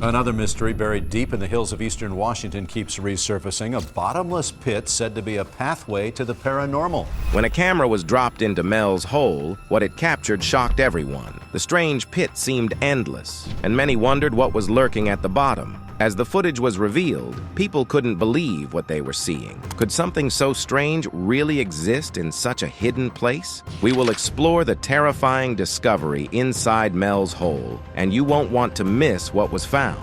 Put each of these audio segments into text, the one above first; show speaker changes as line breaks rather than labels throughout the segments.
Another mystery buried deep in the hills of eastern Washington keeps resurfacing. A bottomless pit said to be a pathway to the paranormal.
When a camera was dropped into Mel's hole, what it captured shocked everyone. The strange pit seemed endless, and many wondered what was lurking at the bottom. As the footage was revealed, people couldn't believe what they were seeing. Could something so strange really exist in such a hidden place? We will explore the terrifying discovery inside Mel's hole, and you won't want to miss what was found.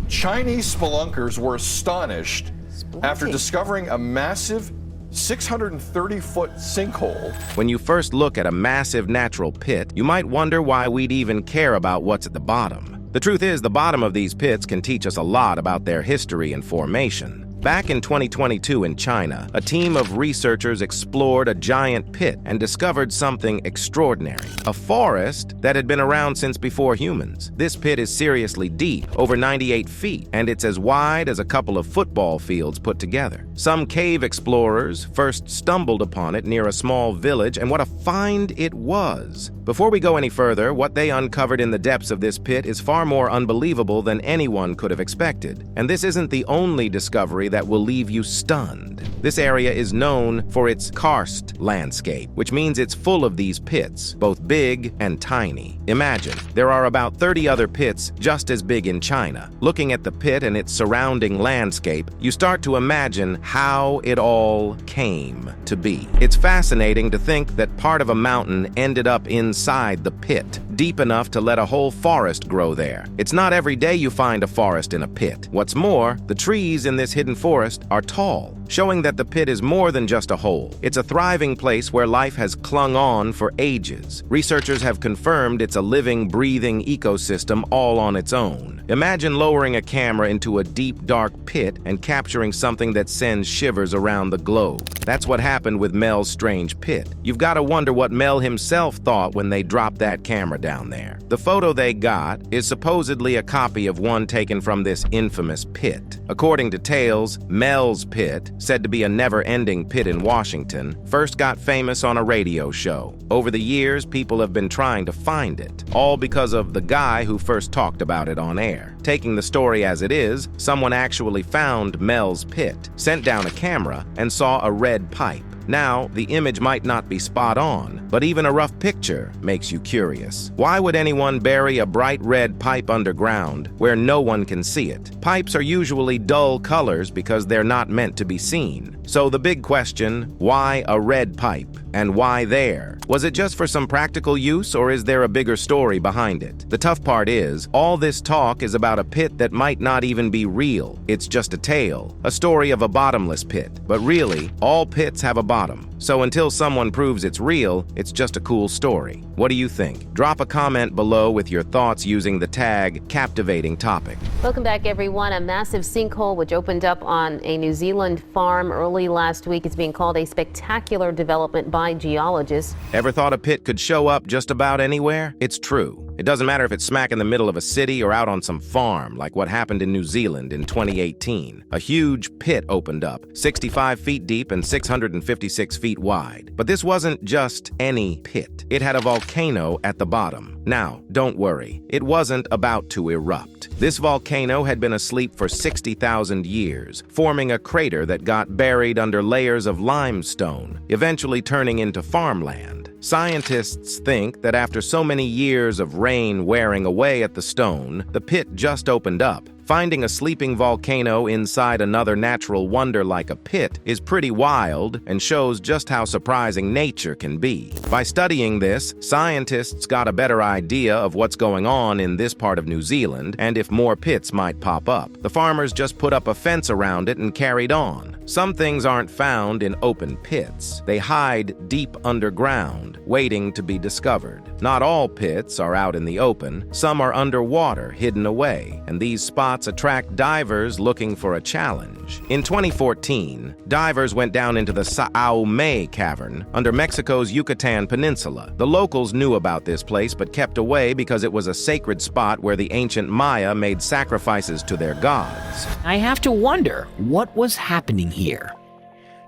Chinese spelunkers were astonished after discovering a massive 630-foot sinkhole.
When you first look at a massive natural pit, you might wonder why we'd even care about what's at the bottom. The truth is, the bottom of these pits can teach us a lot about their history and formation. Back in 2022 in China, a team of researchers explored a giant pit and discovered something extraordinary. A forest that had been around since before humans. This pit is seriously deep, over 98 feet, and it's as wide as a couple of football fields put together. Some cave explorers first stumbled upon it near a small village, and what a find it was. Before we go any further, what they uncovered in the depths of this pit is far more unbelievable than anyone could have expected. And this isn't the only discovery that will leave you stunned. This area is known for its karst landscape, which means it's full of these pits, both big and tiny. Imagine, there are about 30 other pits just as big in China. Looking at the pit and its surrounding landscape, you start to imagine how it all came to be. It's fascinating to think that part of a mountain ended up inside the pit, deep enough to let a whole forest grow there. It's not every day you find a forest in a pit. What's more, the trees in this hidden forest are tall, showing that the pit is more than just a hole. It's a thriving place where life has clung on for ages. Researchers have confirmed it's a living, breathing ecosystem all on its own. Imagine lowering a camera into a deep, dark pit and capturing something that sends shivers around the globe. That's what happened with Mel's strange pit. You've got to wonder what Mel himself thought when they dropped that camera down there. The photo they got is supposedly a copy of one taken from this infamous pit. According to tales, Mel's pit, said to be a never-ending pit in Washington, first got famous on a radio show. Over the years, people have been trying to find it, all because of the guy who first talked about it on air. Taking the story as it is, someone actually found Mel's pit, sent down a camera, and saw a red pipe. Now, the image might not be spot on, but even a rough picture makes you curious. Why would anyone bury a bright red pipe underground where no one can see it? Pipes are usually dull colors because they're not meant to be seen. So the big question, why a red pipe? And why there? Was it just for some practical use, or is there a bigger story behind it? The tough part is, all this talk is about a pit that might not even be real. It's just a tale, a story of a bottomless pit. But really, all pits have a bottom. So until someone proves it's real, it's just a cool story. What do you think? Drop a comment below with your thoughts using the tag Captivating Topic.
Welcome back, everyone. A massive sinkhole which opened up on a New Zealand farm early last week is being called a spectacular development by geologists.
Ever thought a pit could show up just about anywhere? It's true. It doesn't matter if it's smack in the middle of a city or out on some farm, like what happened in New Zealand in 2018. A huge pit opened up, 65 feet deep and 656 feet wide. But this wasn't just any pit. It had a volcano at the bottom. Now, don't worry. It wasn't about to erupt. This volcano had been asleep for 60,000 years, forming a crater that got buried under layers of limestone, eventually turning into farmland. Scientists think that after so many years of rain wearing away at the stone, the pit just opened up. Finding a sleeping volcano inside another natural wonder like a pit is pretty wild and shows just how surprising nature can be. By studying this, scientists got a better idea of what's going on in this part of New Zealand and if more pits might pop up. The farmers just put up a fence around it and carried on. Some things aren't found in open pits. They hide deep underground, waiting to be discovered. Not all pits are out in the open. Some are underwater, hidden away, and these spots attract divers looking for a challenge. In 2014, divers went down into the Sao May cavern under Mexico's Yucatan Peninsula. The locals knew about this place but kept away because it was a sacred spot where the ancient Maya made sacrifices to their gods.
I have to wonder what was happening here.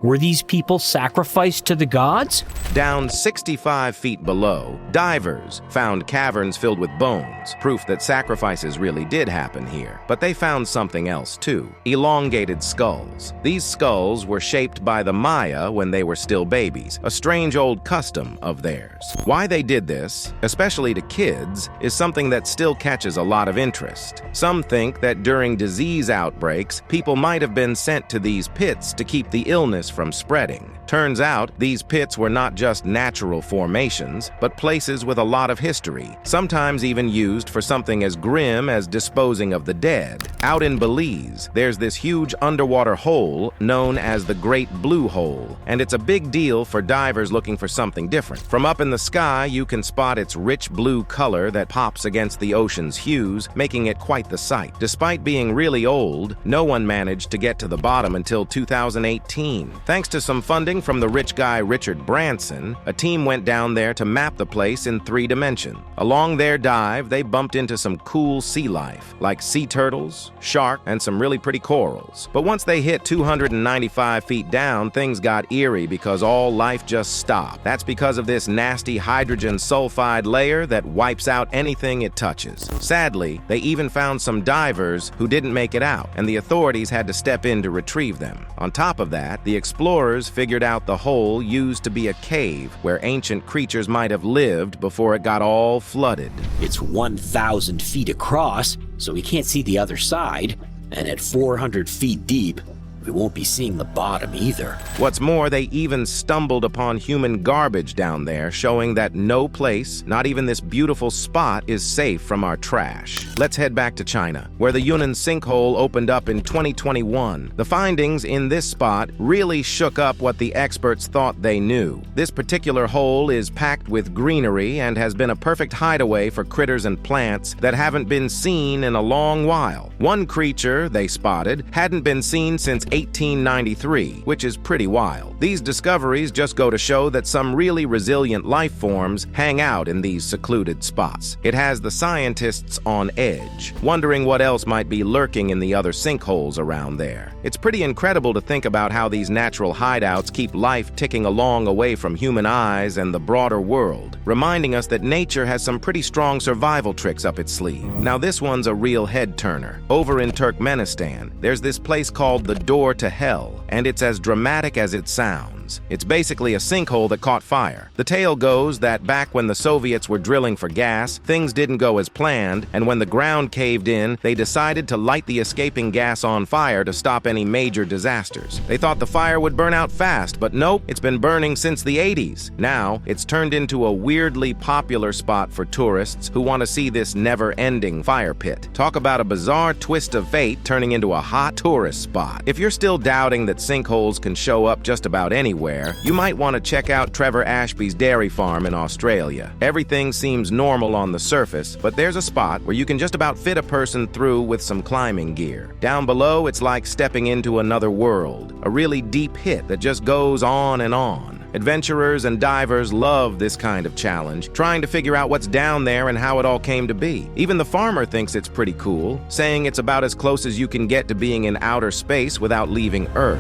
Were these people sacrificed to the gods?
Down 65 feet below, divers found caverns filled with bones, proof that sacrifices really did happen here. But they found something else too: elongated skulls. These skulls were shaped by the Maya when they were still babies, a strange old custom of theirs. Why they did this, especially to kids, is something that still catches a lot of interest. Some think that during disease outbreaks, people might have been sent to these pits to keep the illness from spreading. Turns out, these pits were not just natural formations, but places with a lot of history, sometimes even used for something as grim as disposing of the dead. Out in Belize, there's this huge underwater hole known as the Great Blue Hole, and it's a big deal for divers looking for something different. From up in the sky, you can spot its rich blue color that pops against the ocean's hues, making it quite the sight. Despite being really old, no one managed to get to the bottom until 2018. Thanks to some funding from the rich guy Richard Branson, a team went down there to map the place in 3 dimensions. Along their dive, they bumped into some cool sea life, like sea turtles, shark, and some really pretty corals. But once they hit 295 feet down, things got eerie because all life just stopped. That's because of this nasty hydrogen sulfide layer that wipes out anything it touches. Sadly, they even found some divers who didn't make it out, and the authorities had to step in to retrieve them. On top of that, the explorers figured out the hole used to be a cave where ancient creatures might have lived before it got all flooded.
It's 1,000 feet across, so we can't see the other side. And at 400 feet deep, we won't be seeing the bottom either.
What's more, they even stumbled upon human garbage down there, showing that no place, not even this beautiful spot, is safe from our trash. Let's head back to China, where the Yunnan sinkhole opened up in 2021. The findings in this spot really shook up what the experts thought they knew. This particular hole is packed with greenery and has been a perfect hideaway for critters and plants that haven't been seen in a long while. One creature they spotted hadn't been seen since 1893, which is pretty wild. These discoveries just go to show that some really resilient life forms hang out in these secluded spots. It has the scientists on edge, wondering what else might be lurking in the other sinkholes around there. It's pretty incredible to think about how these natural hideouts keep life ticking along away from human eyes and the broader world, reminding us that nature has some pretty strong survival tricks up its sleeve. Now this one's a real head-turner. Over in Turkmenistan, there's this place called the Door to Hell, and it's as dramatic as it sounds. It's basically a sinkhole that caught fire. The tale goes that back when the Soviets were drilling for gas, things didn't go as planned, and when the ground caved in, they decided to light the escaping gas on fire to stop any major disasters. They thought the fire would burn out fast, but nope, it's been burning since the 80s. Now, it's turned into a weirdly popular spot for tourists who want to see this never-ending fire pit. Talk about a bizarre twist of fate turning into a hot tourist spot. If you're still doubting that sinkholes can show up just about anywhere, you might want to check out Trevor Ashby's dairy farm in Australia. Everything seems normal on the surface, but there's a spot where you can just about fit a person through with some climbing gear. Down below, it's like stepping into another world, a really deep pit that just goes on and on. Adventurers and divers love this kind of challenge, trying to figure out what's down there and how it all came to be. Even the farmer thinks it's pretty cool, saying it's about as close as you can get to being in outer space without leaving Earth.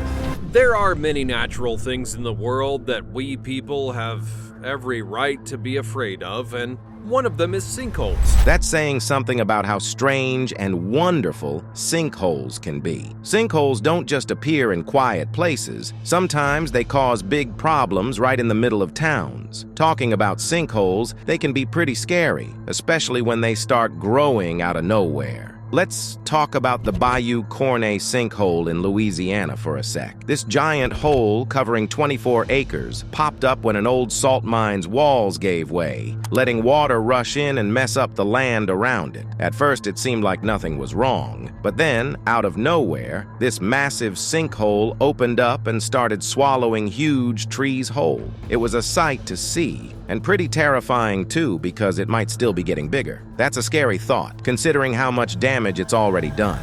There are many natural things in the world that we people have every right to be afraid of, and one of them is sinkholes.
That's saying something about how strange and wonderful sinkholes can be. Sinkholes don't just appear in quiet places. Sometimes they cause big problems right in the middle of towns. Talking about sinkholes, they can be pretty scary, especially when they start growing out of nowhere. Let's talk about the Bayou Cornet sinkhole in Louisiana for a sec. This giant hole covering 24 acres popped up when an old salt mine's walls gave way, letting water rush in and mess up the land around it. At first, it seemed like nothing was wrong, but then, out of nowhere, this massive sinkhole opened up and started swallowing huge trees whole. It was a sight to see, and pretty terrifying too, because it might still be getting bigger. That's a scary thought, considering how much damage it's already done.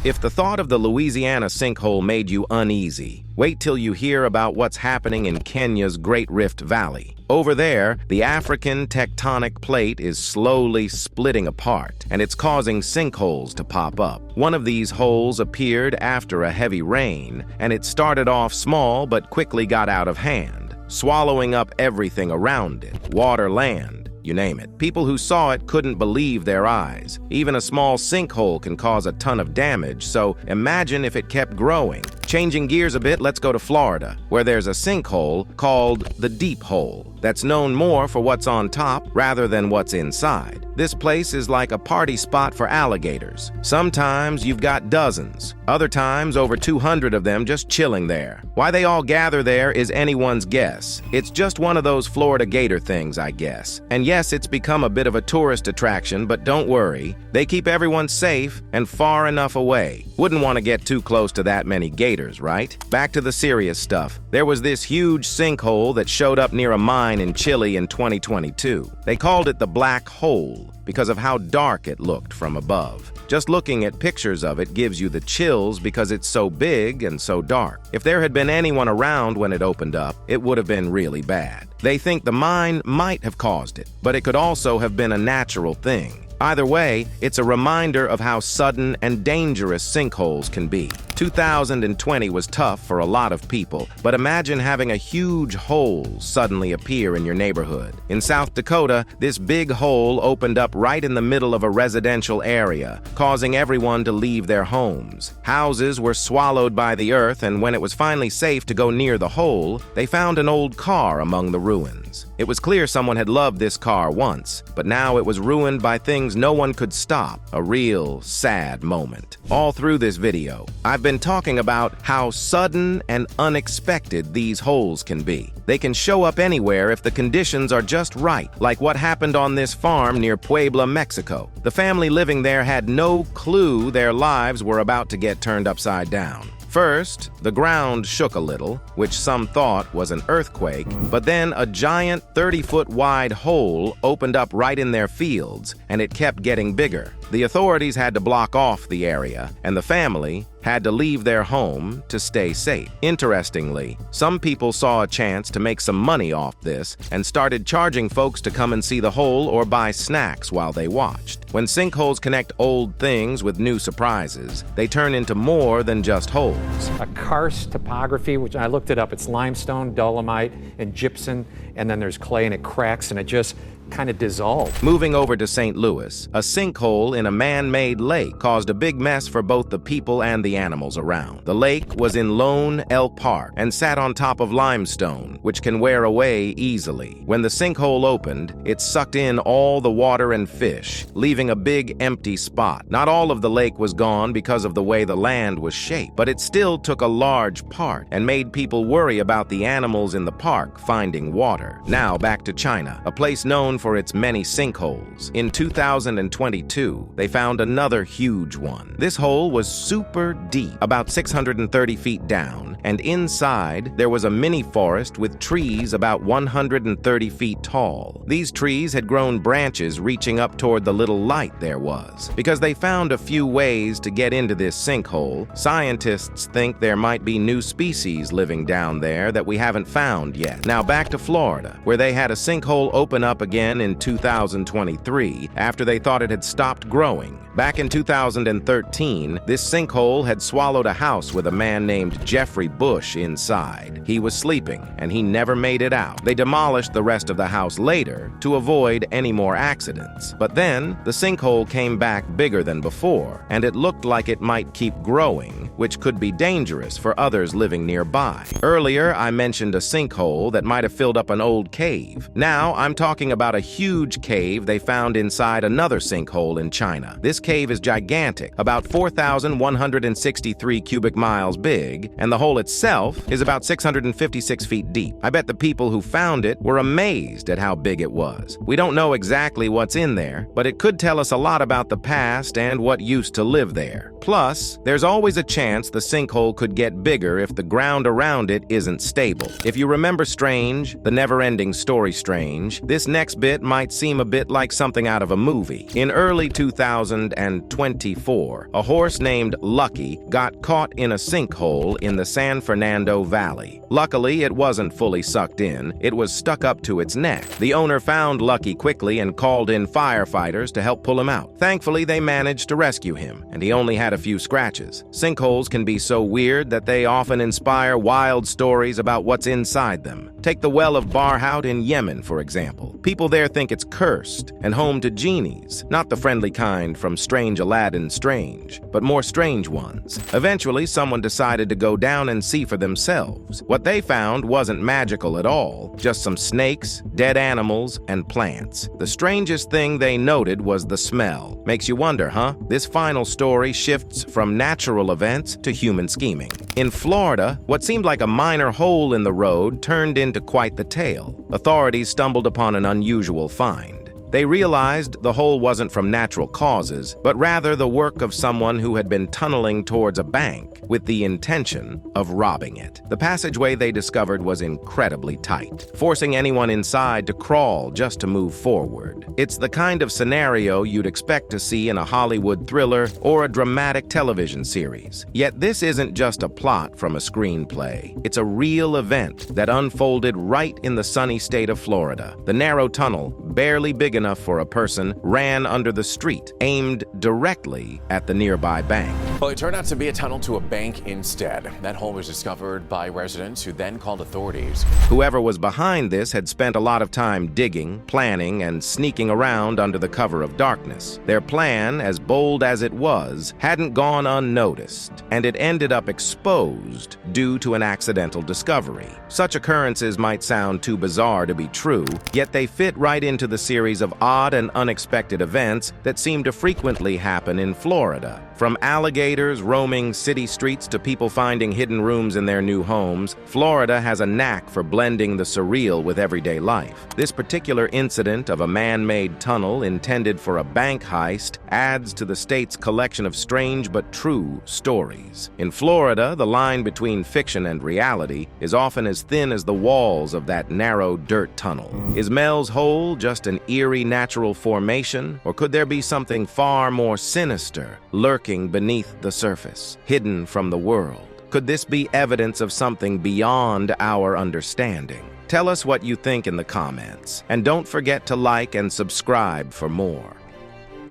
If the thought of the Louisiana sinkhole made you uneasy, wait till you hear about what's happening in Kenya's Great Rift Valley. Over there, the African tectonic plate is slowly splitting apart, and it's causing sinkholes to pop up. One of these holes appeared after a heavy rain, and it started off small but quickly got out of hand, swallowing up everything around it, water, land, you name it. People who saw it couldn't believe their eyes. Even a small sinkhole can cause a ton of damage, so imagine if it kept growing. Changing gears a bit, let's go to Florida, where there's a sinkhole called the Deep Hole that's known more for what's on top rather than what's inside. This place is like a party spot for alligators. Sometimes you've got dozens, other times over 200 of them just chilling there. Why they all gather there is anyone's guess. It's just one of those Florida gator things, I guess. And yes, it's become a bit of a tourist attraction, but don't worry, they keep everyone safe and far enough away. Wouldn't want to get too close to that many gators, right? Back to the serious stuff. There was this huge sinkhole that showed up near a mine in Chile in 2022. They called it the Black Hole because of how dark it looked from above. Just looking at pictures of it gives you the chills because it's so big and so dark. If there had been anyone around when it opened up, it would have been really bad. They think the mine might have caused it, but it could also have been a natural thing. Either way, it's a reminder of how sudden and dangerous sinkholes can be. 2020 was tough for a lot of people, but imagine having a huge hole suddenly appear in your neighborhood. In South Dakota, this big hole opened up right in the middle of a residential area, causing everyone to leave their homes. Houses were swallowed by the earth, and when it was finally safe to go near the hole, they found an old car among the ruins. It was clear someone had loved this car once, but now it was ruined by things no one could stop. A real sad moment. All through this video, I've been talking about how sudden and unexpected these holes can be. They can show up anywhere if the conditions are just right, like what happened on this farm near Puebla, Mexico. The family living there had no clue their lives were about to get turned upside down. First, the ground shook a little, which some thought was an earthquake, but then a giant 30-foot wide hole opened up right in their fields, and it kept getting bigger. The authorities had to block off the area, and the family had to leave their home to stay safe. Interestingly, some people saw a chance to make some money off this and started charging folks to come and see the hole or buy snacks while they watched. When sinkholes connect old things with new surprises, they turn into more than just holes.
A karst topography, which I looked it up, it's limestone, dolomite, and gypsum, and then there's clay, and it cracks, and it just kind of dissolved.
Moving over to St. Louis, a sinkhole in a man-made lake caused a big mess for both the people and the animals around. The lake was in Lone Elk Park and sat on top of limestone, which can wear away easily. When the sinkhole opened, it sucked in all the water and fish, leaving a big empty spot. Not all of the lake was gone because of the way the land was shaped, but it still took a large part and made people worry about the animals in the park finding water. Now back to China, a place known for its many sinkholes. In 2022, they found another huge one. This hole was super deep, about 630 feet down, and inside there was a mini forest with trees about 130 feet tall. These trees had grown branches reaching up toward the little light there was. Because they found a few ways to get into this sinkhole, scientists think there might be new species living down there that we haven't found yet. Now back to Florida, where they had a sinkhole open up again in 2023 after they thought it had stopped growing. Back in 2013, this sinkhole had swallowed a house with a man named Jeffrey Bush inside. He was sleeping, and he never made it out. They demolished the rest of the house later to avoid any more accidents. But then, the sinkhole came back bigger than before, and it looked like it might keep growing, which could be dangerous for others living nearby. Earlier, I mentioned a sinkhole that might have filled up an old cave. Now, I'm talking about a huge cave they found inside another sinkhole in China. This cave is gigantic, about 4,163 cubic miles big, and the hole itself is about 656 feet deep. I bet the people who found it were amazed at how big it was. We don't know exactly what's in there, but it could tell us a lot about the past and what used to live there. Plus, there's always a chance the sinkhole could get bigger if the ground around it isn't stable. If you remember Strange, the never-ending story Strange, this next bit might seem a bit like something out of a movie. In early 2024, a horse named Lucky got caught in a sinkhole in the San Fernando Valley. Luckily, it wasn't fully sucked in. It was stuck up to its neck. The owner found Lucky quickly and called in firefighters to help pull him out. Thankfully, they managed to rescue him, and he only had a few scratches. Sinkholes can be so weird that they often inspire wild stories about what's inside them. Take the Well of Barhout in Yemen, for example. People there think it's cursed and home to genies, not the friendly kind from Strange Aladdin Strange, but more strange ones. Eventually, someone decided to go down and see for themselves. What they found wasn't magical at all, just some snakes, dead animals, and plants. The strangest thing they noted was the smell. Makes you wonder, huh? This final story shifts from natural events to human scheming. In Florida, what seemed like a minor hole in the road turned into quite the tale. Authorities stumbled upon an unusual find. They realized the hole wasn't from natural causes, but rather the work of someone who had been tunneling towards a bank with the intention of robbing it. The passageway they discovered was incredibly tight, forcing anyone inside to crawl just to move forward. It's the kind of scenario you'd expect to see in a Hollywood thriller or a dramatic television series. Yet this isn't just a plot from a screenplay. It's a real event that unfolded right in the sunny state of Florida. The narrow tunnel, barely big enough for a person, ran under the street, aimed directly at the nearby bank.
Well, it turned out to be a tunnel to a bank instead. That hole was discovered by residents who then called authorities.
Whoever was behind this had spent a lot of time digging, planning, and sneaking around under the cover of darkness. Their plan, as bold as it was, hadn't gone unnoticed, and it ended up exposed due to an accidental discovery. Such occurrences might sound too bizarre to be true, yet they fit right into the series of odd and unexpected events that seem to frequently happen in Florida. From alligators roaming city streets to people finding hidden rooms in their new homes, Florida has a knack for blending the surreal with everyday life. This particular incident of a man-made tunnel intended for a bank heist adds to the state's collection of strange but true stories. In Florida, the line between fiction and reality is often as thin as the walls of that narrow dirt tunnel. Is Mel's Hole just an eerie natural formation, or could there be something far more sinister lurking beneath the surface, hidden from the world? Could this be evidence of something beyond our understanding? Tell us what you think in the comments, and don't forget to like and subscribe for more.